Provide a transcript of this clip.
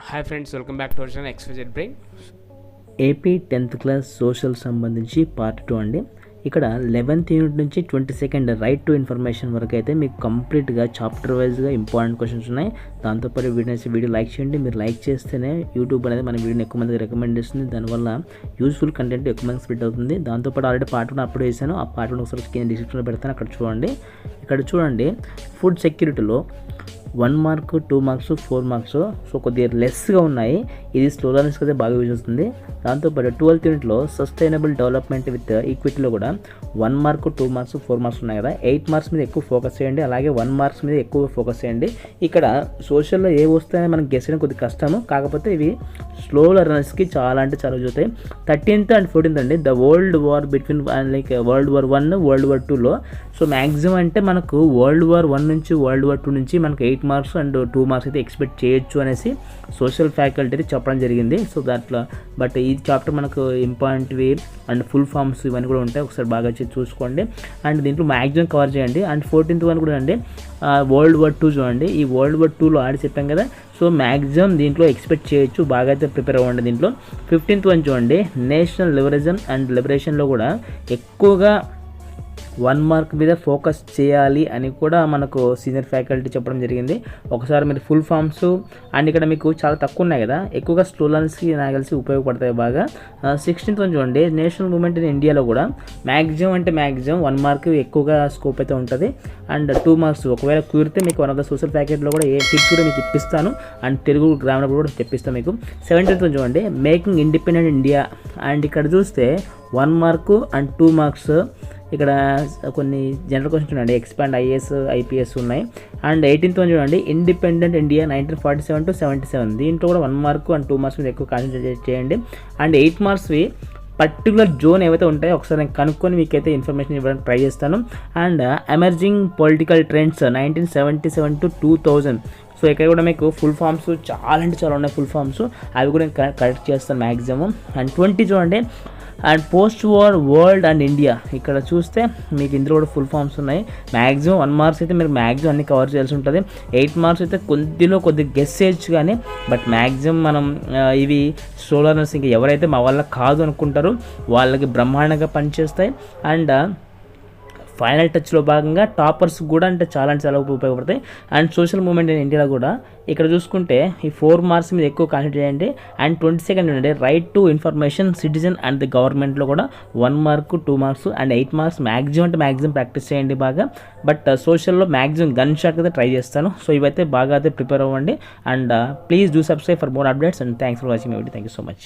Hi friends, welcome back to our channel XYZ brain. AP 10th class social సంబంధించి part 2 అండి. ఇక్కడ 11th unit నుంచి 22nd right to information వరకు అయితే మీకు కంప్లీట్గా చాప్టర్ వైజ్గా ఇంపార్టెంట్ క్వశ్చన్స్ ఉన్నాయి. దాంతోపాటు వీడియో లైక్ చేయండి. మీరు లైక్ చేస్తేనే యూట్యూబ్ అనేది మన వీడియోని ఎక్కువ మందికి రికమెండ్ చేస్తుంది. దానివల్ల యూస్ఫుల్ కంటెంట్ ఎక్కువ మందికి స్ప్రెడ్ అవుతుంది. దాంతోపాటు ఆల్రెడీ పార్ట్ 1 అప్లోడ్ చేశాను. ఆ పార్ట్ 1 ఒకసారి కింద డిస్క్రిప్షన్లో పెడతాను, అక్కడ చూడండి. ఇక్కడ చూడండి, ఫుడ్ సెక్యూరిటీలో 1 మార్క్, 2 మార్క్స్, 4 మార్క్స్ సో కొద్దిగా లెస్గా ఉన్నాయి. ఇది స్లో లర్నర్స్కి అయితే బాగా యూజ్ అవుతుంది. దాంతోపాటు 12th యూనిట్లో సస్టైనబుల్ డెవలప్మెంట్ విత్ ఈక్విటీలో కూడా 1 మార్క్, 2 మార్క్స్, 4 మార్క్స్ ఉన్నాయి కదా. 8 మార్క్స్ మీద ఎక్కువ ఫోకస్ చేయండి, అలాగే 1 మార్క్స్ మీద ఎక్కువ ఫోకస్ చేయండి. ఇక్కడ సోషల్లో ఏ వస్తాయని మనకు గెస్ చేయడం కొద్దిగా కష్టము, కాకపోతే ఇవి స్లో లర్నర్స్కి చాలా అంటే చాలా యూజ్ అవుతాయి. 13th and 14th అండి, the world war between like world war 1, world war 2లో సో మ్యాక్సిమం అంటే మనకు వరల్డ్ వార్ 1 నుంచి వరల్డ్ వార్ 2 నుంచి మనకు 8 మార్క్స్ అండ్ 2 మార్క్స్ అయితే ఎక్స్పెక్ట్ చేయొచ్చు అనేసి సోషల్ ఫ్యాకల్టీ అయితే చెప్పడం జరిగింది. సో దాంట్లో బట్ ఈ చాప్టర్ మనకు ఇంపార్టెంట్వి అండ్ ఫుల్ ఫామ్స్ ఇవన్నీ కూడా ఉంటాయి, ఒకసారి బాగా చూసుకోండి. అండ్ దీంట్లో మ్యాక్సిమం కవర్ చేయండి. అండ్ 14th వన్ కూడా అండి, వరల్డ్ వార్ 2 చూడండి. ఈ వరల్డ్ వార్ 2లో ఆడి చెప్పాం కదా, సో మ్యాక్సిమం దీంట్లో ఎక్స్పెక్ట్ చేయొచ్చు, బాగా అయితే ప్రిపేర్ అవ్వండి. దీంట్లో 15th వన్ చూడండి, నేషనల్ లిబరలిజం అండ్ లిబరేషన్లో కూడా ఎక్కువగా 1 మార్క్ మీద ఫోకస్ చేయాలి అని కూడా మనకు సీనియర్ ఫ్యాకల్టీ చెప్పడం జరిగింది. ఒకసారి మీరు ఫుల్ ఫామ్స్ అండ్ ఇక్కడ మీకు చాలా తక్కువ ఉన్నాయి కదా, ఎక్కువగా స్లో లర్నర్స్కి నాకు కలిసి ఉపయోగపడతాయి బాగా. 16th వన్ చూడండి, నేషనల్ మూవ్మెంట్ ఇన్ ఇండియాలో కూడా మ్యాక్సిమం అంటే మ్యాక్సిమం 1 మార్క్ ఎక్కువగా స్కోప్ అయితే ఉంటుంది. అండ్ 2 మార్క్స్ ఒకవేళ కుదిరితే మీకు వన్ ఆఫ్ ద సోషల్ ఫ్యాకల్టీలో కూడా ఏ టిప్స్ కూడా మీకు ఇప్పిస్తాను, అండ్ తెలుగు గ్రామర్ కూడా తెప్పిస్తాను మీకు. 17th వన్ చూడండి, మేకింగ్ ఇండిపెండెంట్ ఇండియా. అండ్ ఇక్కడ చూస్తే 1 మార్కు అండ్ 2 మార్క్స్ ఇక్కడ కొన్ని జనరల్ క్వశ్చన్స్ ఉన్నాయండి, ఎక్స్పాండ్ IAS IPS ఉన్నాయి. అండ్ 18th వన్ చూడండి, ఇండిపెండెంట్ ఇండియా 1947 to 77. దీంట్లో కూడా 1 మార్క్ అండ్ 2 మార్క్స్ మీద ఎక్కువ కాన్సన్ట్రేట్ చేయండి. అండ్ 8 మార్క్స్వి పర్టికులర్ జోన్ ఏవైతే ఉంటాయో ఒకసారి నేను కనుక్కొని మీకైతే ఇన్ఫర్మేషన్ ఇవ్వడానికి ట్రై చేస్తాను. And emerging political trends 1977 to 2000. So ఇక్కడ కూడా మీకు ఫుల్ ఫామ్స్ చాలా అంటే చాలా ఉన్నాయి, ఫుల్ ఫామ్స్ అవి కూడా నేను కరెక్ట్ చేస్తాను మ్యాక్సిమం. అండ్ 20 చూడండి, and post war world and India. ఇక్కడ చూస్తే మీకు ఇందులో కూడా ఫుల్ ఫామ్స్ ఉన్నాయి. మ్యాక్సిమం 1 మార్క్స్ అయితే మీరు మ్యాక్సిమం అన్ని కవర్ చేయాల్సి ఉంటుంది. 8 మార్క్స్ అయితే కొద్దిగా గెస్ చేయొచ్చు, కానీ బట్ మ్యాక్సిమం మనం ఇవి స్లో లర్నర్స్ ఇంకా ఎవరైతే మా వల్ల కాదు అనుకుంటారో వాళ్ళకి బ్రహ్మాండంగా పనిచేస్తాయి. అండ్ ఫైనల్ టచ్లో భాగంగా టాపర్స్ కూడా అంటే చాలా ఉపయోగపడతాయి. అండ్ సోషల్ మూవ్మెంట్ ఇన్ ఇండియాలో కూడా ఇక్కడ చూసుకుంటే ఈ 4 మార్క్స్ మీద ఎక్కువ కాన్సన్ట్రేట్ చేయండి. అండ్ 22nd ఉండే right to information citizen and the గవర్నమెంట్లో కూడా 1 mark, 2 marks and 8 marks maximum అంటే మ్యాక్సిమం ప్రాక్టీస్ చేయండి బాగా. బట్ సోషల్లో మ్యాక్సిమం గన్ షాట్ అయితే ట్రై చేస్తాను. సో ఇవైతే బాగా అయితే ప్రిపేర్ అవ్వండి. And please do subscribe for more updates. And thanks for watching my video. Thank you so much.